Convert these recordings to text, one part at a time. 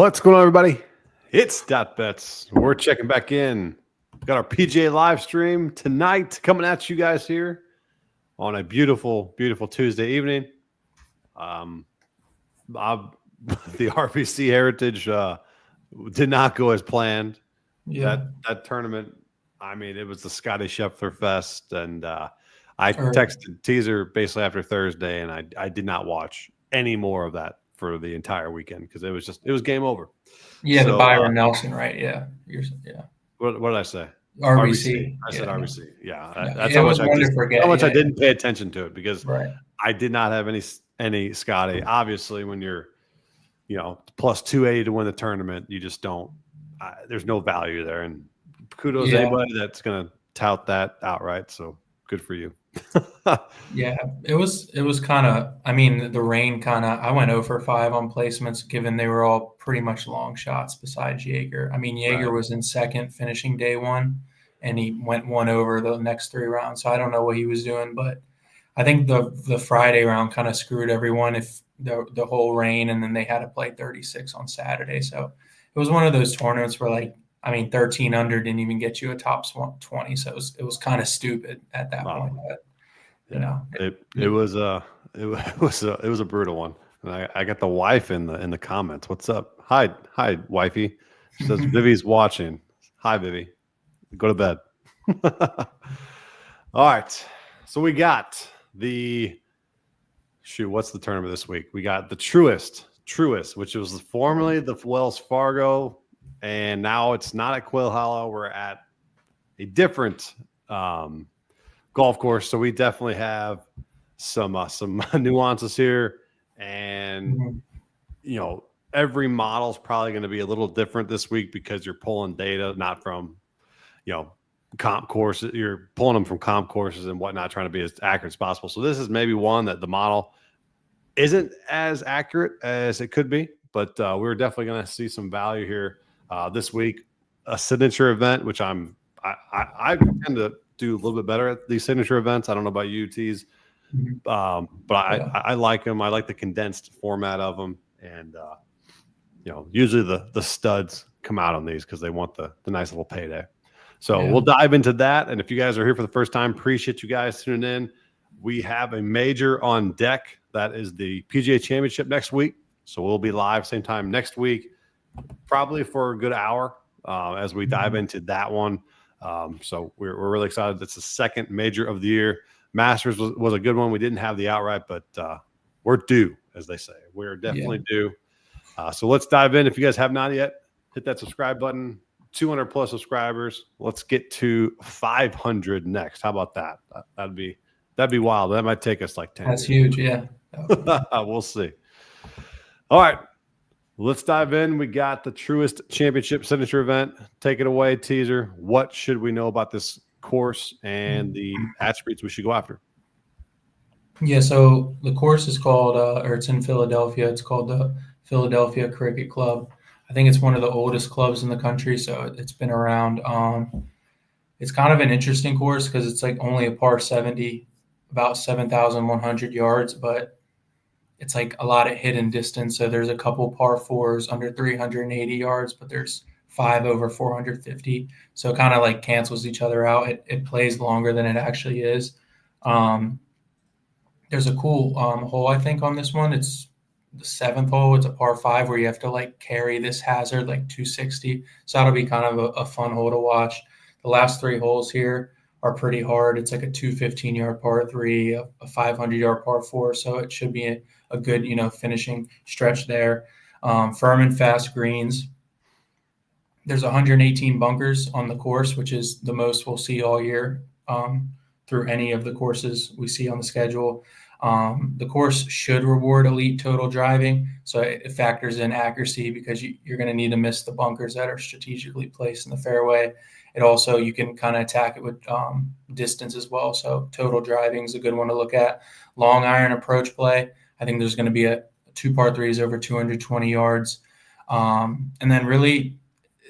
What's going on, everybody? It's .bets. We're checking back in. Got our PGA live stream tonight coming at you guys here on a beautiful, beautiful Tuesday evening. The RBC Heritage did not go as planned. Yeah. That tournament, I mean, it was the Scotty Scheffler Fest, and I texted Teaser basically after Thursday, and I did not watch any more of that for the entire weekend because it was game over. Yeah, so, the Byron Nelson, right? Yeah. What did I say? RBC. I said RBC. Yeah. That's how much I didn't pay attention to it because right. I did not have any Scotty. Obviously, when you're, plus 280 to win the tournament, you just don't. There's no value there, and kudos to anybody that's going to tout that outright. So good for you. Yeah, it was kind of. I mean, the rain kind of. I went 0 for 5 on placements, given they were all pretty much long shots. Besides Jaeger, I mean, Jaeger was in second, finishing day one, and he went 1 over the next 3 rounds. So I don't know what he was doing, but I think the Friday round kind of screwed everyone. If the whole rain, and then they had to play 36 on Saturday, so it was one of those tournaments where 13 under didn't even get you a top 20. So it was kind of stupid at that point. But, it was a brutal one. And I got the wife in the comments. What's up? Hi, wifey. She says Vivi's watching. Hi, Vivi. Go to bed. All right. So we got what's the tournament this week? We got the Truist, which was formerly the Wells Fargo, and now it's not at Quail Hollow. We're at a different golf course, so we definitely have some nuances here, and every model is probably going to be a little different this week because you're pulling data not from comp courses. You're pulling them from comp courses and whatnot, trying to be as accurate as possible. So this is maybe one that the model isn't as accurate as it could be, but we're definitely going to see some value here this week. A signature event, which I tend to do a little bit better at these signature events. I don't know about you, Tees, but I like them. I like the condensed format of them, and usually the studs come out on these because they want the nice little payday. So we'll dive into that. And if you guys are here for the first time, appreciate you guys tuning in. We have a major on deck. That is the PGA Championship next week. So we'll be live same time next week, probably for a good hour as we dive into that one. So we're really excited. It's the second major of the year. Masters was a good one. We didn't have the outright, but we're due, as they say. We're definitely due. So let's dive in. If you guys have not yet, hit that subscribe button. 200 plus subscribers. Let's get to 500 next. How about that? That'd be wild. That might take us like 10. That's huge. Yeah. We'll see. All right. Let's dive in. We got the Truist Championship signature event. Take it away, Teaser. What should we know about this course and the attributes we should go after? Yeah, so the course is called, or it's in Philadelphia. It's called the Philadelphia Cricket Club. I think it's one of the oldest clubs in the country, so it's been around. It's kind of an interesting course because it's only a par 70, about 7,100 yards, but it's a lot of hidden distance. So there's a couple par 4s under 380 yards, but there's 5 over 450. So it kind of cancels each other out. It plays longer than it actually is. There's a cool hole, I think, on this one. It's the 7th hole. It's a par 5 where you have to carry this hazard 260. So that'll be kind of a fun hole to watch. The last 3 holes here are pretty hard. It's a 215-yard par 3, a 500-yard par 4. So it should be a good, finishing stretch there. Firm and fast greens. There's 118 bunkers on the course, which is the most we'll see all year through any of the courses we see on the schedule. The course should reward elite total driving. So it factors in accuracy because you're going to need to miss the bunkers that are strategically placed in the fairway. It also, you can kind of attack it with distance as well. So total driving is a good one to look at. Long iron approach play. I think there's going to be a 2 par 3s over 220 yards. And then really,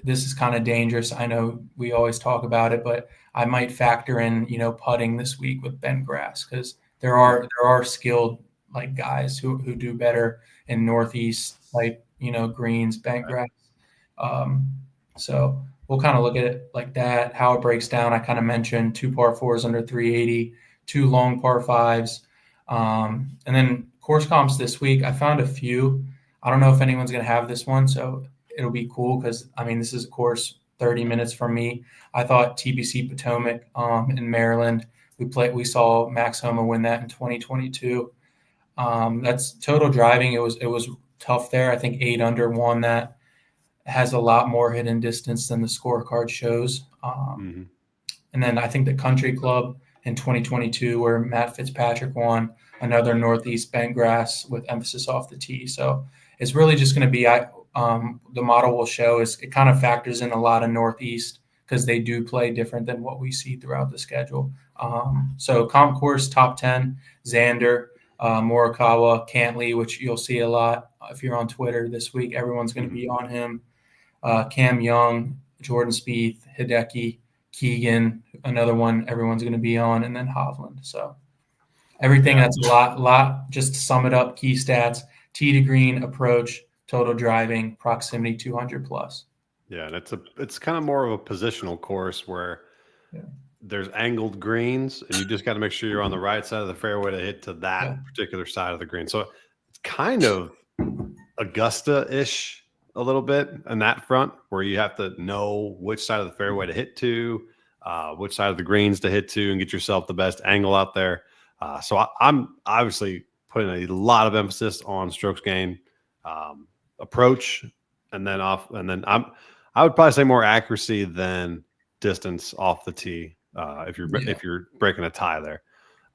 this is kind of dangerous. I know we always talk about it, but I might factor in, putting this week with bent grass because there are skilled guys who do better in Northeast greens, bent Right. grass. So we'll kind of look at it like that, how it breaks down. I kind of mentioned 2 par 4s under 380, 2 long par 5s. And then course comps this week, I found a few. I don't know if anyone's going to have this one, so it'll be cool because, this is a course 30 minutes from me. I thought TBC Potomac in Maryland, we saw Max Homa win that in 2022. That's total driving. It was tough there. I think 8 under won that. Has a lot more hidden distance than the scorecard shows. And then I think the Country Club in 2022, where Matt Fitzpatrick won, another Northeast bent grass with emphasis off the tee. So it's really just going to be the model will show is it kind of factors in a lot of Northeast because they do play different than what we see throughout the schedule. So comp course top 10, Xander, Morikawa, Cantley, which you'll see a lot if you're on Twitter this week. Everyone's going to be on him. Cam Young, Jordan Spieth, Hideki, Keegan, another one everyone's going to be on, and then Hovland. So everything that's a lot. Just to sum it up, key stats: tee to green, approach, total driving, proximity 200 plus. Yeah, and it's kind of more of a positional course where there's angled greens, and you just got to make sure you're on the right side of the fairway to hit to that particular side of the green. So it's kind of Augusta-ish a little bit on that front, where you have to know which side of the fairway to hit to, which side of the greens to hit to, and get yourself the best angle out there. So I'm obviously putting a lot of emphasis on strokes gained, approach, and then off. And then I would probably say more accuracy than distance off the tee if you're breaking a tie there.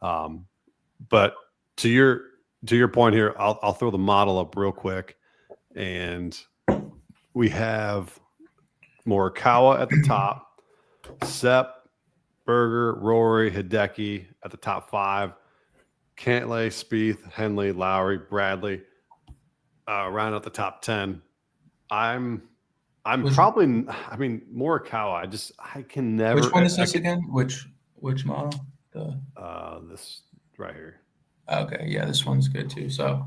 But to your point here, I'll throw the model up real quick, and we have Morikawa at the top, Sepp, Berger, Rory, Hideki at the top 5, Cantlay, Spieth, Henley, Lowry, Bradley, round out the top 10. I'm probably, Morikawa. I can never. Which one is this again? Which model? This right here. Okay, yeah, this one's good too. So,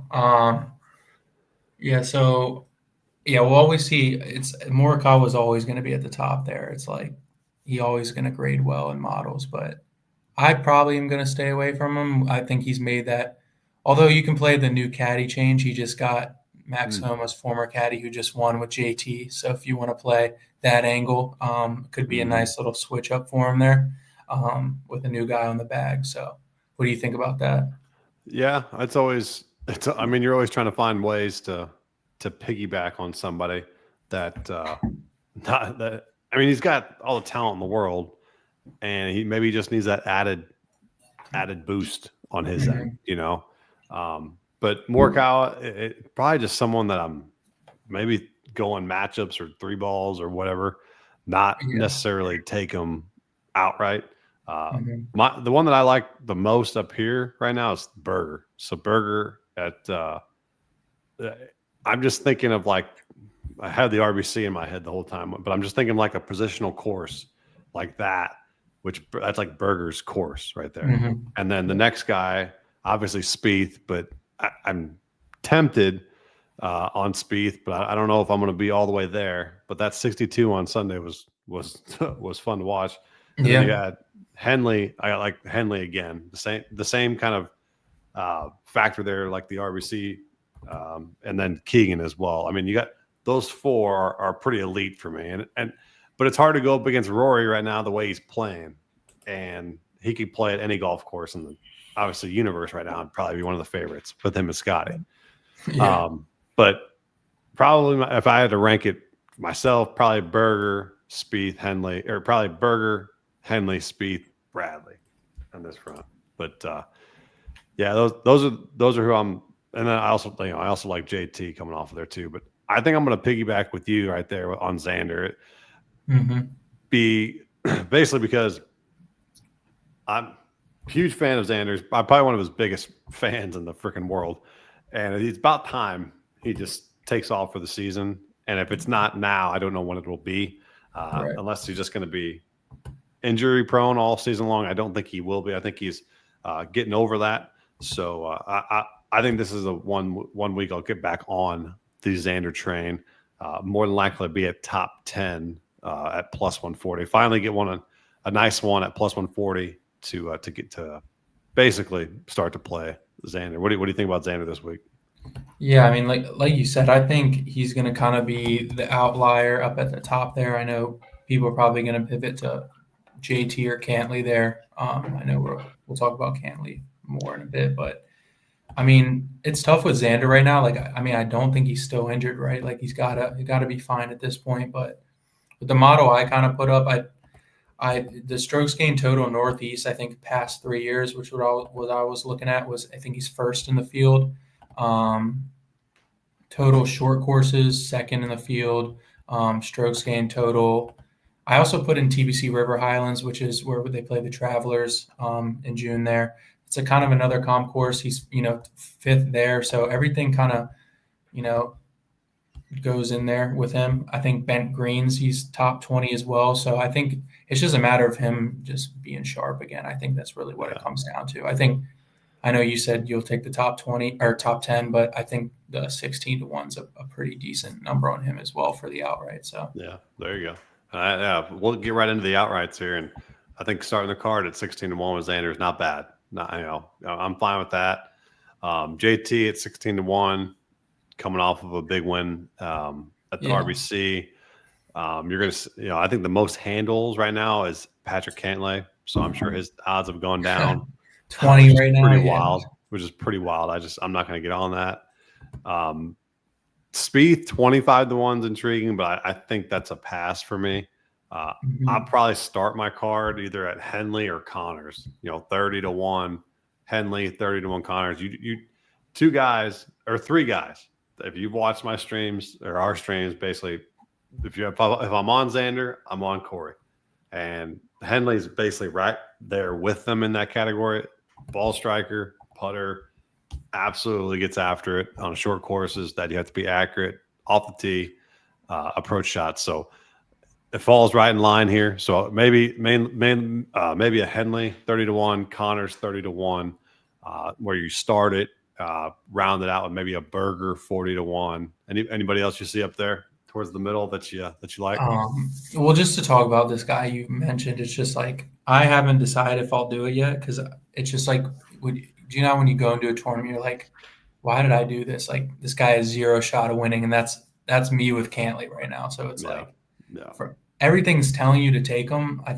we'll always see. It's Morikawa is always going to be at the top there. It's like he always going to grade well in models, but I probably am going to stay away from him. I think he's made that. Although you can play the new caddy change, he just got Max Homa's former caddy who just won with JT. So if you want to play that angle, it could be a nice little switch up for him there with a new guy on the bag. So what do you think about that? Yeah, you're always trying to find ways to piggyback on somebody that he's got all the talent in the world, and he maybe just needs that added boost on his end, But Morikawa, probably just someone that I'm maybe going matchups or 3 balls or whatever, not necessarily take them outright. The one that I like the most up here right now is Berger. So Berger at I'm just thinking of I had the RBC in my head the whole time, but I'm just thinking like a positional course like that, that's like Berger's course right there. And then the next guy, obviously Spieth, but I'm tempted on Spieth, but I don't know if I'm going to be all the way there. But that 62 on Sunday was fun to watch. And then you had Henley. I like Henley again. The same kind of factor there, like the RBC, and then Keegan as well. You got those 4 are pretty elite for me, but it's hard to go up against Rory right now the way he's playing, and he could play at any golf course in the obviously universe right now and probably be one of the favorites with him and Scotty. But probably if I had to rank it myself, probably Berger, Spieth, Henley, or probably Berger, Henley, Spieth, Bradley on this front. But those are who I'm. And then I also like JT coming off of there too. But I think I'm going to piggyback with you right there on Xander. Basically because I'm a huge fan of Xander's. I'm probably one of his biggest fans in the freaking world. And it's about time he just takes off for the season. And if it's not now, I don't know when it will be. Unless he's just going to be injury prone all season long. I don't think he will be. I think he's getting over that. So I think this is a one week I'll get back on the Xander train. More than likely be a top 10 at plus 140. Finally get a nice one at plus 140 to get to basically start to play Xander. What do you think about Xander this week? Yeah, I mean, like you said, I think he's going to kind of be the outlier up at the top there. I know people are probably going to pivot to JT or Cantley there. I know we'll talk about Cantley more in a bit, but I mean, it's tough with Xander right now. Like, I mean, I don't think he's still injured, right? Like, he's gotta be fine at this point. But with the model I kind of put up, the strokes gained total Northeast, I think past 3 years, which what I was looking at was I think he's first in the field. Total short courses, second in the field. Strokes gained total. I also put in TBC River Highlands, which is where they play the Travelers in June there. It's a kind of another comp course. He's, fifth there. So everything kind of, goes in there with him. I think Bent Greens, he's top 20 as well. So I think it's just a matter of him just being sharp again. I think that's really what it comes down to. I know you said you'll take the top 20 or top 10, but I think the 16 to 1's a pretty decent number on him as well for the outright. So yeah, there you go. We'll get right into the outrights here, and I think starting the card at 16 to 1 with Xander is not bad. I'm fine with that. JT at 16 to 1, coming off of a big win at the RBC. You're going to, I think the most handles right now is Patrick Cantlay, so I'm sure his odds have gone down. 20 right now, which is pretty wild. I'm not going to get on that. Spieth 25 to 1's intriguing, but I think that's a pass for me. I'll probably start my card either at Henley or Connors. 30 to 1 Henley, 30 to 1 Connors. You two guys or three guys. If you've watched my streams or our streams, basically, if I'm on Xander, I'm on Corey, and Henley's basically right there with them in that category. Ball striker, putter, absolutely gets after it on short courses that you have to be accurate off the tee, approach shots. So it falls right in line here. So maybe a Henley 30 to 1, Connors 30 to 1, where you start it, round it out with maybe a Berger 40 to 1. Anybody else you see up there towards the middle that you like? Well, just to talk about this guy you mentioned, it's just like I haven't decided if I'll do it yet because it's just like when you go into a tournament, you're like, why did I do this? Like this guy has 0 shot of winning, and that's me with Cantley right now. So it's everything's telling you to take him. I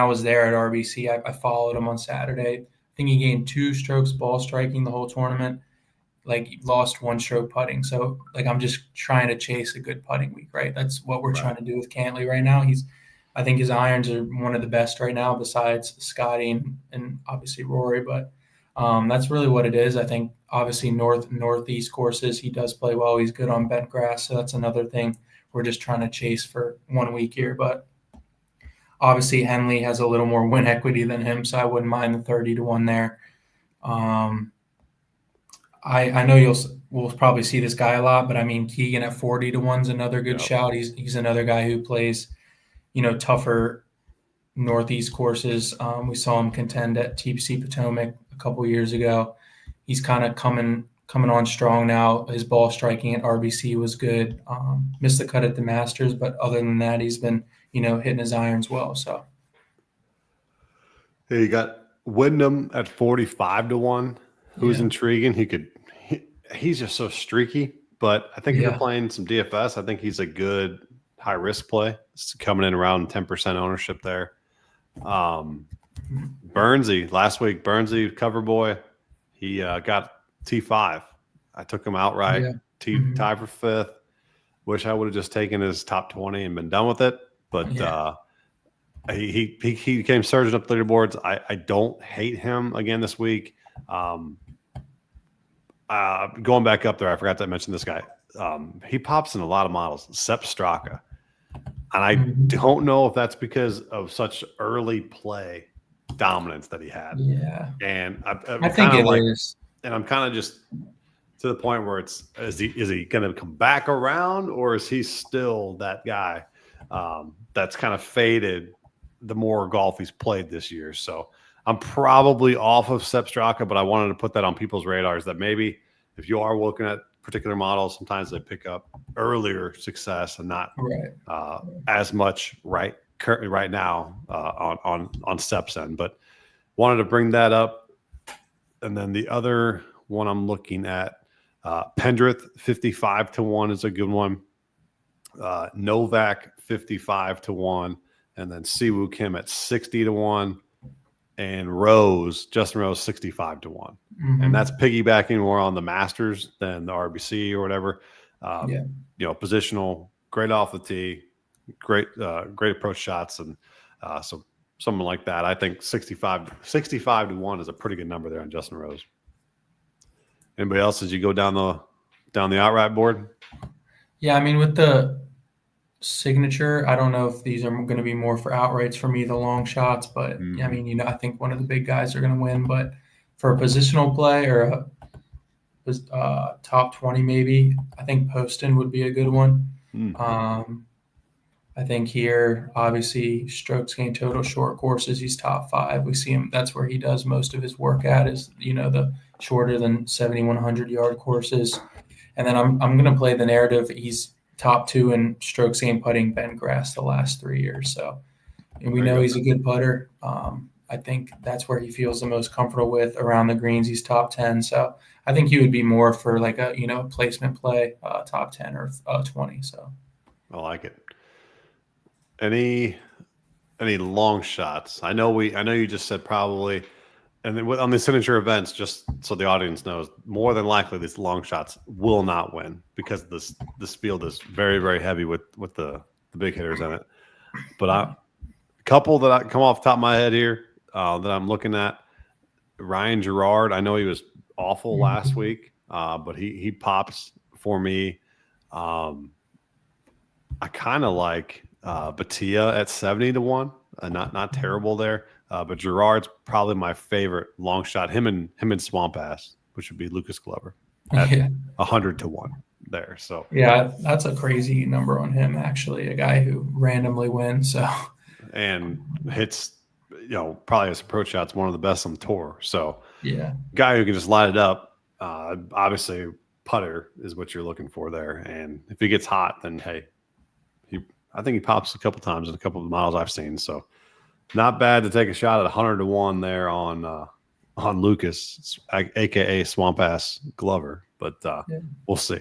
was there at RBC. I followed him on Saturday. I think he gained 2 strokes ball striking the whole tournament. Like lost 1 stroke putting. So like I'm just trying to chase a good putting week, right? That's what we're trying to do with Cantley right now. I think his irons are one of the best right now besides Scotty and obviously Rory, but that's really what it is. I think obviously northeast courses he does play well. He's good on bent grass, so that's another thing we're just trying to chase for 1 week here. But obviously Henley has a little more win equity than him, so I wouldn't mind the 30 to 1 there. I know we'll probably see this guy a lot, but I mean Keegan at 40 to 1's another good shout. He's another guy who plays, tougher northeast courses. We saw him contend at TPC Potomac a couple years ago. He's kind of coming on strong now. His ball striking at RBC was good. Missed the cut at the Masters, but other than that, he's been hitting his irons well. So hey, you got Wyndham at 45 to 1. Who's intriguing? He's just so streaky, but I think if you're playing some DFS, I think he's a good high risk play. It's coming in around 10% ownership there. Burnsy last week, cover boy, he got T5. I took him outright, tie for 5th. Wish I would have just taken his top 20 and been done with it, but he came surging up the leaderboards. I don't hate him again this week. Going back up there, I forgot to mention this guy. He pops in a lot of models, Sepp Straka. And I don't know if that's because of such early play dominance that he had. Yeah. And I think it is. And I'm kind of just to the point where is he going to come back around, or is he still that guy that's kind of faded the more golf he's played this year? So I'm probably off of Sepp Straka, but I wanted to put that on people's radars that maybe if you are looking at particular models, sometimes they pick up earlier success and not Right. as much currently right now on steps end. But wanted to bring that up. And then the other one I'm looking at, Pendrith 55-1 is a good one. Novak 55-1, and then Siwoo Kim at 60-1, and Justin Rose 65-1. Mm-hmm. And that's piggybacking more on the Masters than the RBC or whatever. Positional, great off the tee, great approach shots, and so something like that. I think 65-1 is a pretty good number there on Justin Rose. Anybody else as you go down the outright board? Yeah, I mean, with the signature, I don't know if these are going to be more for outrights for me, the long shots, but I mean, I think one of the big guys are going to win. But for a positional play or a top 20, maybe, I think Poston would be a good one. I think here, obviously, strokes gained total short courses, he's top 5. We see him. That's where he does most of his work at, is, the shorter than 7,100 yard courses. And then I'm going to play the narrative. He's top 2 in strokes gained putting bent grass the last 3 years. So, and we know he's a good putter. I think that's where he feels the most comfortable with around the greens. He's top 10. So I think he would be more for like a, placement play, top 10 or 20. So I like it. Any long shots? I know you just said probably, and then on the signature events, just so the audience knows, more than likely these long shots will not win because this field is very, very heavy with the big hitters in it. But a couple that I come off the top of my head here that I'm looking at, Ryan Gerard. I know he was awful last week, but he pops for me. I kind of like Batia at 70-1. Not terrible there. But Gerard's probably my favorite long shot. Him and Swamp Ass, which would be Lucas Glover at 100-1 there. So yeah, that's a crazy number on him. Actually, a guy who randomly wins. So and hits, probably his approach shot's one of the best on the tour. So yeah, guy who can just light it up. Obviously, putter is what you're looking for there. And if he gets hot, then hey, I think he pops a couple times in a couple of the models I've seen. So not bad to take a shot at 100-1 there on Lucas, aka Swamp Ass Glover. But we'll see.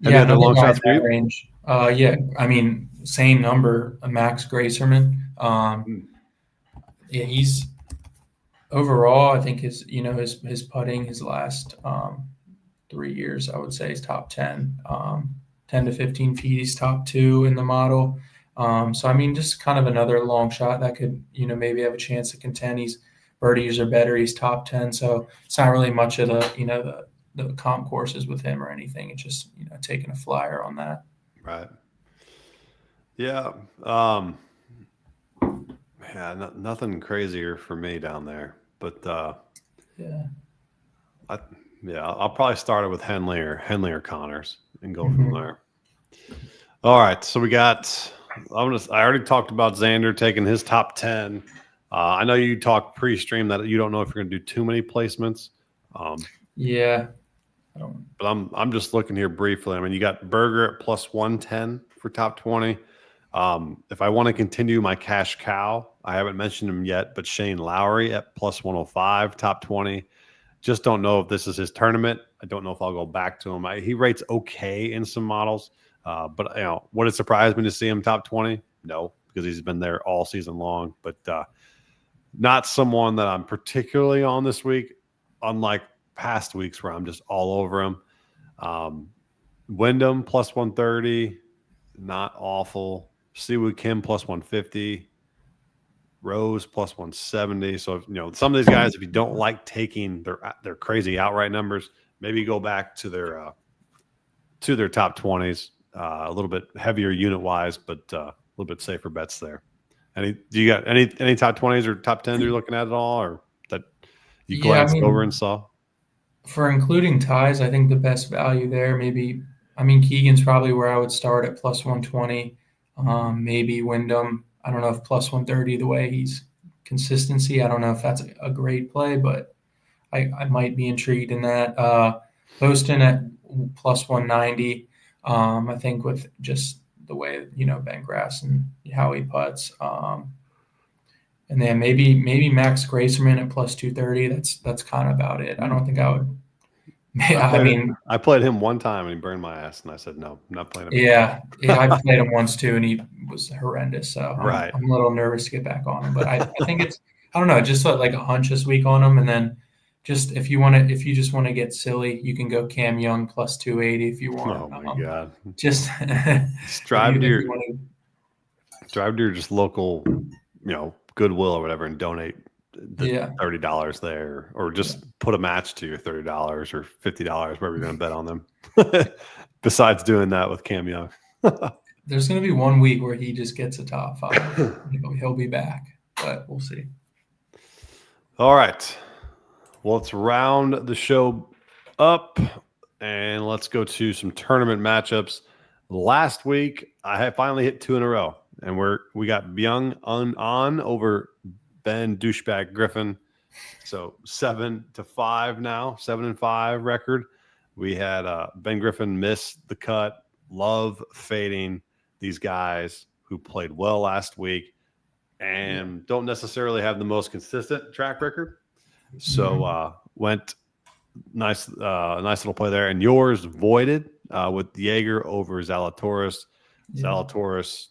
Any other long shots for you? Range. I mean, same number, Max Gracerman. Yeah, he's overall, I think his putting his last 3 years, I would say, is top 10. 10 to 15 feet, he's top 2 in the model. So, I mean, just kind of another long shot that could, maybe have a chance to contend. He's birdies are better. He's top 10. So it's not really much of the, the comp courses with him or anything. It's just, taking a flyer on that. Right. Yeah. Nothing crazier for me down there, but I'll probably start it with Henley or Connors and go from there. All right. So we got, I already talked about Xander taking his top 10. I know you talked pre-stream that you don't know if you're going to do too many placements. Yeah. But I'm just looking here briefly. I mean, you got Berger at plus 110 for top 20. If I want to continue my cash cow, I haven't mentioned him yet, but Shane Lowry at plus 105, top 20. Just don't know if this is his tournament. I don't know if I'll go back to him. He rates okay in some models, but would it surprise me to see him top 20? No, because he's been there all season long. But not someone that I'm particularly on this week, unlike past weeks where I'm just all over him. Wyndham plus 130, not awful. Siwoo Kim plus 150. Rose plus 170. So, some of these guys, if you don't like taking their crazy outright numbers, maybe go back to their top 20s, a little bit heavier unit wise, but a little bit safer bets there. Do you got any top 20s or top 10s you're looking at all, or that you glanced over and saw? For including ties, I think the best value there, Keegan's probably where I would start at plus 120. Maybe Wyndham. I don't know if plus 130, the way he's consistency, I don't know if that's a great play, but I might be intrigued in that. Poston at plus 190. I think with just the way, bent grass and how he putts. And then maybe Max Gracerman at plus 230. That's kind of about it. I don't think I would. I played him one time and he burned my ass, and I said no, I'm not playing him. Yeah, I played him once too, and he was horrendous. So right. I'm a little nervous to get back on him, but I think I don't know, just like a hunch this week on him, and then just if you just want to get silly, you can go Cam Young plus 280 if you want. Oh my god! Just drive to your just local, Goodwill or whatever, and donate the $30 there, or just put a match to your $30 or $50, wherever you're going to bet on them. Besides doing that with Cam Young, there's going to be one week where he just gets a top 5. He'll be back, but we'll see. All right. Well, let's round the show up and let's go to some tournament matchups. Last week, I finally hit 2 in a row, and we got Byung on over Ben Douchebag Griffin. So 7-5 now, 7-5 record. We had Ben Griffin miss the cut. Love fading these guys who played well last week and don't necessarily have the most consistent track record. So went nice little play there. And yours voided with Jaeger over Zalatoris. Zalatoris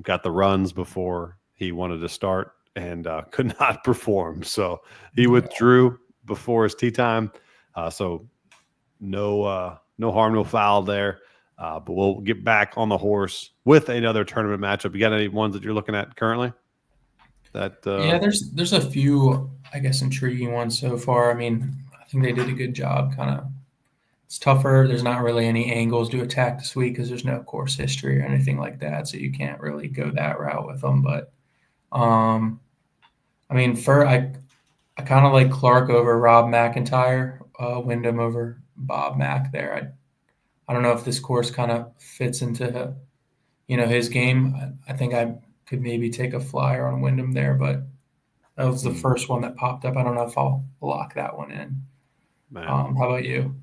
got the runs before he wanted to start and could not perform. So he withdrew before his tee time. So no harm, no foul there. But we'll get back on the horse with another tournament matchup. You got any ones that you're looking at currently? There's a few, I guess, intriguing ones so far. I mean, I think they did a good job. It's tougher. There's not really any angles to attack this week because there's no course history or anything like that, so you can't really go that route with them. But I kind of like Clark over Rob McIntyre, Wyndham over Bob Mack there. I don't know if this course kind of fits into his game. I think I could maybe take a flyer on Wyndham there, but that was the first one that popped up. I don't know if I'll lock that one in. How about you?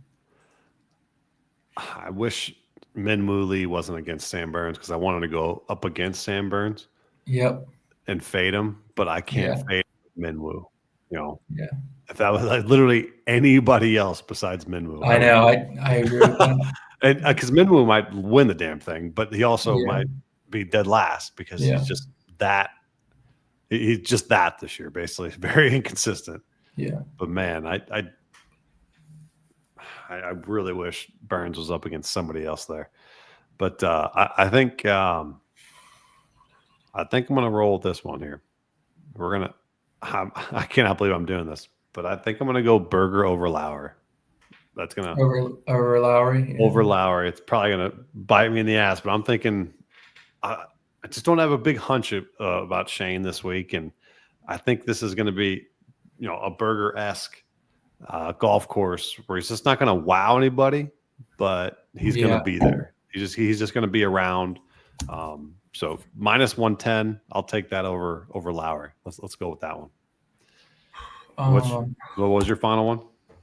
I wish Minwoo Lee wasn't against Sam Burns because I wanted to go up against Sam Burns. Yep. And fade him, but I can't fade Minwoo. If that was literally anybody else besides Minwoo. I know. I agree with that. And because Minwoo might win the damn thing, but he also might be dead last because he's just that. He's just that this year, basically. Very inconsistent. Yeah. But man, I really wish Burns was up against somebody else there. But I think I'm gonna roll with this one here. I cannot believe I'm doing this, but I think I'm gonna go Berger over Lowry. That's gonna over Lowry. Yeah. Over Lowry. It's probably gonna bite me in the ass, but I'm thinking I just don't have a big hunch about Shane this week, and I think this is gonna be a Berger-esque golf course where he's just not gonna wow anybody, but he's gonna be there. He's just gonna be around. So minus 110, I'll take that over Lowry. Let's go with that one. What was your final one?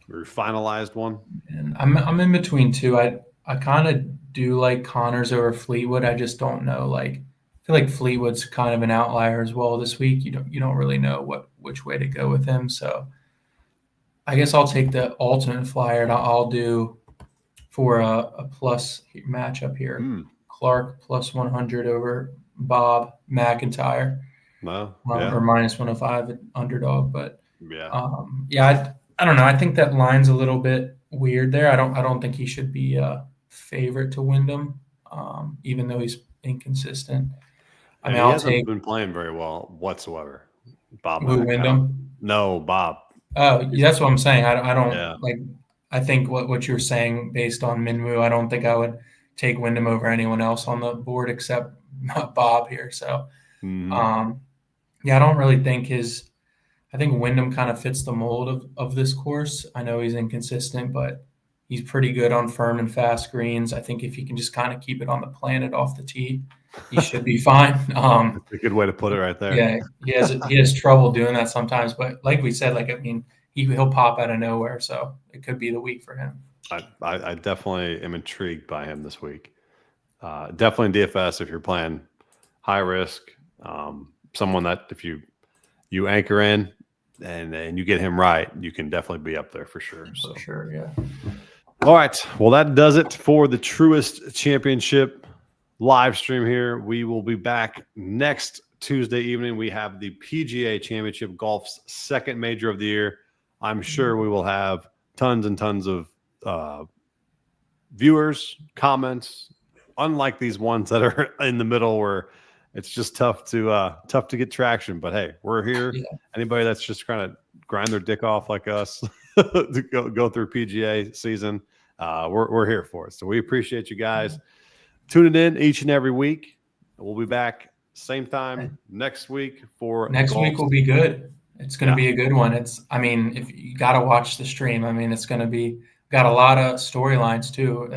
Or your finalized one? And I'm in between two. I kind of do like Connors over Fleetwood. I just don't know. I feel like Fleetwood's kind of an outlier as well this week. You don't really know which way to go with him. So I guess I'll take the alternate flyer, and I'll do for a plus matchup here. Clark plus 100 over Bob McIntyre. Or minus 105 underdog. But I don't know. I think that line's a little bit weird there. I don't think he should be a favorite to Wyndham, even though he's inconsistent. He hasn't been playing very well whatsoever. Bob Wyndham? No, Bob. Oh, that's what I'm saying. I don't like. I think what you're saying based on Minwoo, I don't think I would take Wyndham over anyone else on the board except Bob here. So, I don't really think I think Wyndham kind of fits the mold of this course. I know he's inconsistent, but he's pretty good on firm and fast greens. I think if he can just kind of keep it on the planet off the tee, he should be fine. That's a good way to put it right there. Yeah, he has trouble doing that sometimes, but like we said, he'll pop out of nowhere, so it could be the week for him. I definitely am intrigued by him this week. Definitely in DFS if you're playing high risk, someone that if you anchor in and you get him right, you can definitely be up there for sure. So. For sure, yeah. All right. Well, that does it for the Truist Championship live stream here. We will be back next Tuesday evening. We have the PGA Championship, golf's second major of the year. I'm sure we will have tons and tons of viewers, comments, unlike these ones that are in the middle where it's just tough to get traction. But hey, we're here. Yeah. Anybody that's just trying to grind their dick off like us to go through PGA season, we're here for it. So we appreciate you guys tuning in each and every week. We'll be back same time next week for next week will be good. It's going to be a good one. If you got to watch the stream, it's going to be got a lot of storylines too.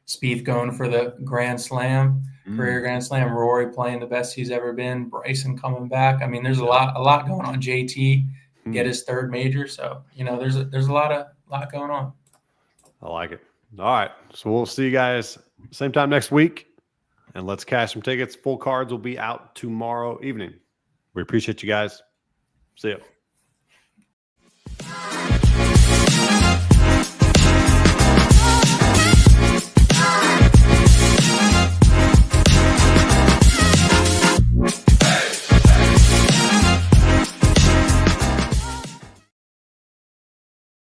Spieth going for the Grand Slam, career Grand Slam, Rory playing the best he's ever been, Bryson coming back. There's a lot going on. JT get his third major. So, there's a lot going on. I like it. All right. So we'll see you guys same time next week, and let's cash some tickets. Full cards will be out tomorrow evening. We appreciate you guys. See ya.